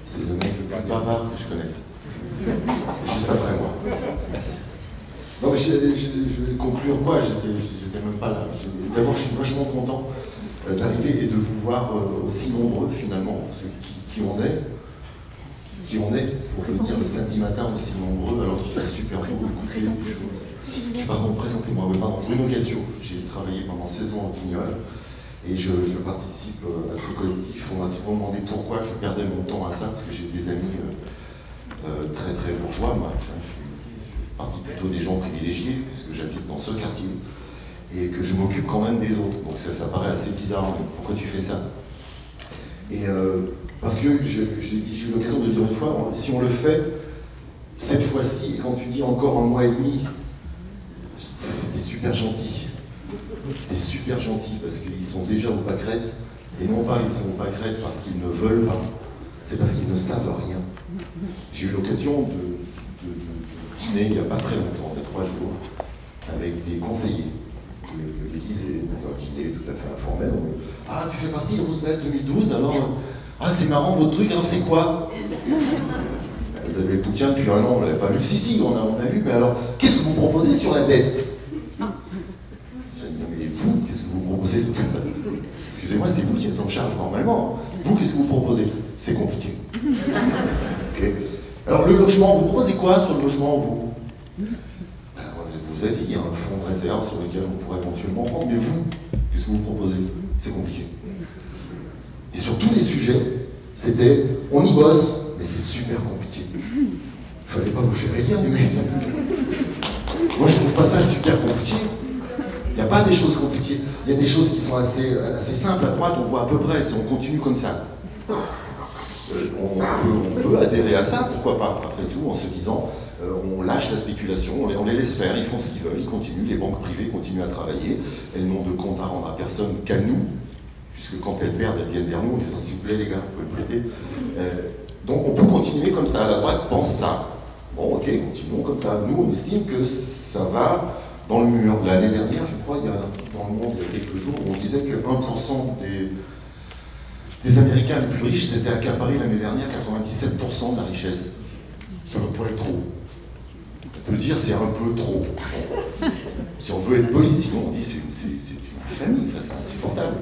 C'est le mec le plus bavard que je connaisse. Juste après moi. Non mais je vais conclure quoi, j'étais même pas là. D'abord je suis vachement content d'arriver et de vous voir aussi nombreux finalement, qui on est, pour venir le samedi matin aussi nombreux alors qu'il fait super beau, écouter des choses. Pardon, présentez-moi, oui, pardon, Bruno Gassio. J'ai travaillé pendant 16 ans au Guignol et je participe à ce collectif. On m'a souvent demandé pourquoi je perdais mon temps à ça, parce que j'ai des amis très très bourgeois, moi. Je suis partie plutôt des gens privilégiés, puisque j'habite dans ce quartier, et que je m'occupe quand même des autres. Donc ça paraît assez bizarre, pourquoi tu fais ça? Et parce que, j'ai eu l'occasion de le dire une fois, si on le fait, cette fois-ci, quand tu dis encore un mois et demi, t'es super gentil. T'es super gentil, parce qu'ils sont déjà au pâquerette, et non pas ils sont au pâquerette parce qu'ils ne veulent pas, c'est parce qu'ils ne savent rien. J'ai eu l'occasion de dîner il n'y a pas très longtemps, il y a 3 jours, avec des conseillers de l'Élysée, dans un dîner tout à fait informel. Ah, tu fais partie de Roosevelt 2012, alors... Ah, c'est marrant votre truc, alors c'est quoi? Vous avez le bouquin depuis 1 an, on ne l'avait pas lu. Si, on a lu, mais alors, qu'est-ce que vous proposez sur la dette? J'ai dit, mais vous, qu'est-ce que vous proposez sur la dette? Excusez-moi, c'est vous qui êtes en charge normalement. Vous, qu'est-ce que vous proposez? C'est compliqué. Okay. Alors, le logement, vous proposez quoi sur le logement, vous? Vous êtes, il y a un fonds de réserve sur lequel on pourrait éventuellement prendre, mais vous, qu'est-ce que vous proposez? C'est compliqué. Et sur tous les sujets, c'était, on y bosse, mais c'est super compliqué. Il fallait pas vous faire élire, les mecs. Moi, je trouve pas ça super compliqué. Il n'y a pas des choses compliquées. Il y a des choses qui sont assez simples. À droite, on voit à peu près, si on continue comme ça. On peut adhérer à ça, pourquoi pas, après tout, en se disant, on lâche la spéculation, on les laisse faire, ils font ce qu'ils veulent, ils continuent, les banques privées continuent à travailler, elles n'ont de compte à rendre à personne qu'à nous, puisque quand elles perdent, elles viennent vers nous en disant s'il vous plaît les gars, vous pouvez me prêter. Donc on peut continuer comme ça, la droite pense ça. Bon ok, continuons comme ça. Nous on estime que ça va dans le mur. L'année dernière, je crois, il y a un article dans le Monde il y a quelques jours où on disait que 1% des Américains les plus riches s'étaient accaparés l'année dernière 97% de la richesse. Ça ne peut pas être trop. On peut dire c'est un peu trop. Si on veut être poli, sinon on dit c'est une infamie, enfin, c'est insupportable.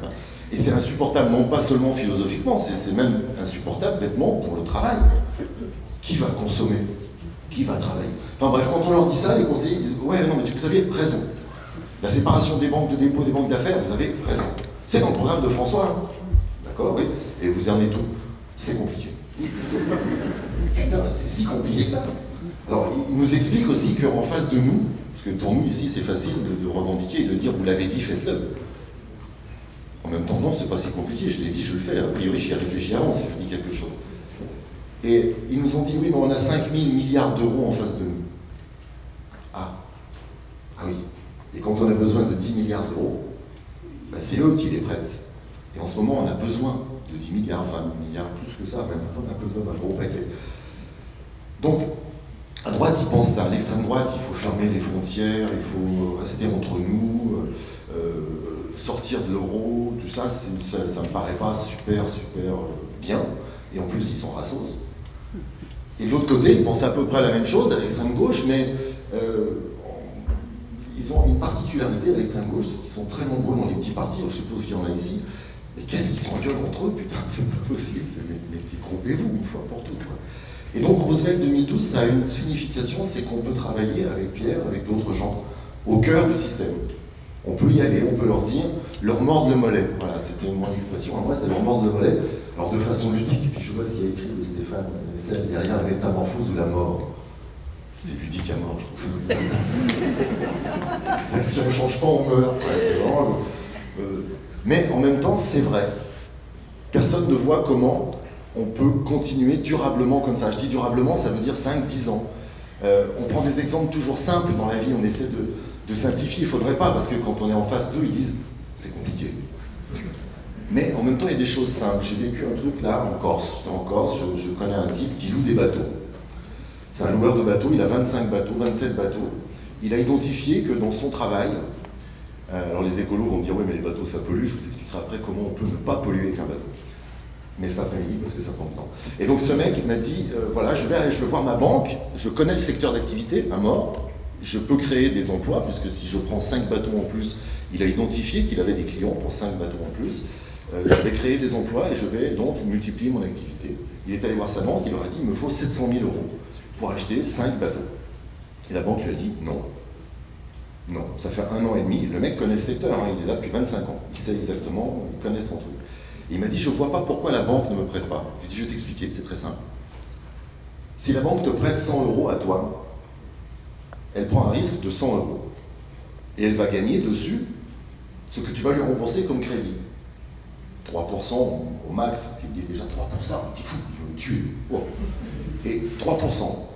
Et c'est insupportable non pas seulement philosophiquement, c'est même insupportable bêtement pour le travail. Qui va consommer? Qui va travailler? Enfin bref, quand on leur dit ça, les conseillers disent « Ouais, non, mais vous avez raison. La séparation des banques de dépôt, des banques d'affaires, vous avez raison. C'est dans le programme de François. Hein. D'accord, oui. Et vous en êtes tout. C'est compliqué. Putain, c'est si compliqué que ça. Alors, il nous explique aussi qu'en face de nous, parce que pour nous ici c'est facile de revendiquer et de dire « Vous l'avez dit, faites-le ». En même temps, non, c'est pas si compliqué, je l'ai dit, je le fais. A priori, j'y ai réfléchi avant si je dis quelque chose. Et ils nous ont dit, oui, mais on a 5 000 milliards d'euros en face de nous. Ah oui. Et quand on a besoin de 10 milliards d'euros, ben c'est eux qui les prêtent. Et en ce moment, on a besoin de 10 milliards, 20 milliards, plus que ça, même on a besoin d'un gros paquet. Donc, à droite, ils pensent ça. À l'extrême droite, il faut fermer les frontières, il faut rester entre nous, sortir de l'euro, tout ça, ça me paraît pas super bien. Et en plus, ils sont rasos. Et de l'autre côté, ils pensent à peu près la même chose, à l'extrême gauche, mais ils ont une particularité à l'extrême gauche, c'est qu'ils sont très nombreux dans les petits partis, je suppose qu'il y en a ici, mais qu'est-ce qu'ils s'engueulent entre eux, putain, c'est pas possible, mais dégroupez-vous une fois pour toutes, quoi. Et donc Roosevelt 2012, ça a une signification, c'est qu'on peut travailler avec Pierre, avec d'autres gens, au cœur du système. On peut y aller, on peut leur dire, leur mordre le mollet. Voilà, c'était mon expression à moi, c'était leur mordre le mollet. Alors de façon ludique, et puis je vois ce qu'il y a écrit de Stéphane Hessel derrière la métamorphose ou la mort. C'est ludique à mort, je trouve. Si on ne change pas, on meurt. Ouais, c'est vraiment... Mais en même temps, c'est vrai. Personne ne voit comment on peut continuer durablement comme ça. Je dis durablement, ça veut dire 5-10 ans. On prend des exemples toujours simples dans la vie, on essaie de simplifier. Il ne faudrait pas, parce que quand on est en face d'eux, ils disent « c'est compliqué ». Mais en même temps, il y a des choses simples. J'ai vécu un truc là, en Corse. J'étais en Corse, je connais un type qui loue des bateaux. C'est un loueur de bateaux, il a 25 bateaux, 27 bateaux. Il a identifié que dans son travail, alors les écolos vont me dire « oui, mais les bateaux, ça pollue », je vous expliquerai après comment on peut ne pas polluer avec un bateau. mais cet après-midi parce que ça prend du temps. Et donc ce mec m'a dit, voilà, je vais voir ma banque, je connais le secteur d'activité à mort, je peux créer des emplois, puisque si je prends 5 bateaux en plus, il a identifié qu'il avait des clients pour 5 bateaux en plus, je vais créer des emplois et je vais donc multiplier mon activité. Il est allé voir sa banque, il leur a dit, il me faut 700 000 € pour acheter 5 bateaux. Et la banque lui a dit, non. Non, ça fait 1 an et demi, le mec connaît le secteur, hein, il est là depuis 25 ans, il sait exactement, il connaît son truc. Et il m'a dit, je ne vois pas pourquoi la banque ne me prête pas. Je lui ai dit, je vais t'expliquer, c'est très simple. Si la banque te prête 100 € à toi, elle prend un risque de 100 €. Et elle va gagner dessus ce que tu vas lui rembourser comme crédit. 3% au max, s'il dit déjà 3%, il est fou, il veut me tuer. Bon. Et 3%.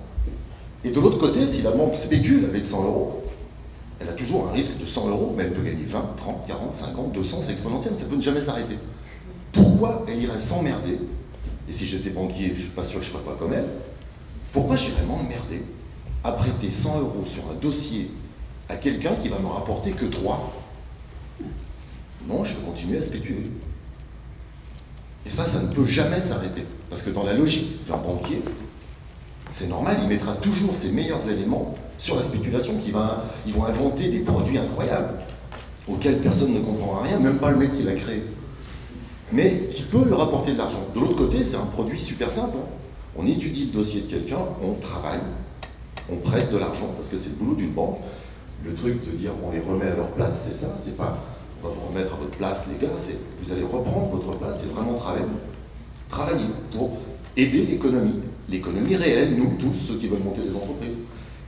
Et de l'autre côté, si la banque spécule avec 100 €, elle a toujours un risque de 100 €, mais elle peut gagner 20, 30, 40, 50, 200, c'est exponentiel, ça peut ne jamais s'arrêter. Pourquoi elle irait s'emmerder? Et si j'étais banquier, je ne suis pas sûr que je ne ferais pas comme elle. Pourquoi j'irais m'emmerder à prêter 100 € sur un dossier à quelqu'un qui va me rapporter que 3? Non, je vais continuer à spéculer. Et ça ne peut jamais s'arrêter. Parce que dans la logique d'un banquier, c'est normal, il mettra toujours ses meilleurs éléments sur la spéculation. Ils vont inventer des produits incroyables, auxquels personne ne comprendra rien, même pas le mec qui l'a créé. Mais qui peut leur rapporter de l'argent. De l'autre côté, c'est un produit super simple. On étudie le dossier de quelqu'un, on travaille, on prête de l'argent, parce que c'est le boulot d'une banque. Le truc de dire on les remet à leur place, c'est ça, c'est pas on va vous remettre à votre place les gars, c'est vous allez reprendre votre place, c'est vraiment travailler. Travailler pour aider l'économie réelle, nous tous, ceux qui veulent monter des entreprises.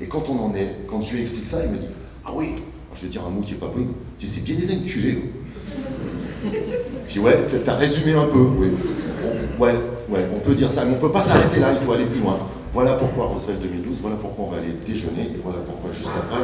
Et quand on en est, quand je lui explique ça, il me dit ah oui, je vais dire un mot qui est pas bon, c'est bien des enculés. Je dis ouais, t'as résumé un peu, oui. Bon, ouais, on peut dire ça, mais on peut pas s'arrêter là, il faut aller plus loin. Voilà pourquoi Roosevelt 2012, voilà pourquoi on va aller déjeuner, et voilà pourquoi juste après,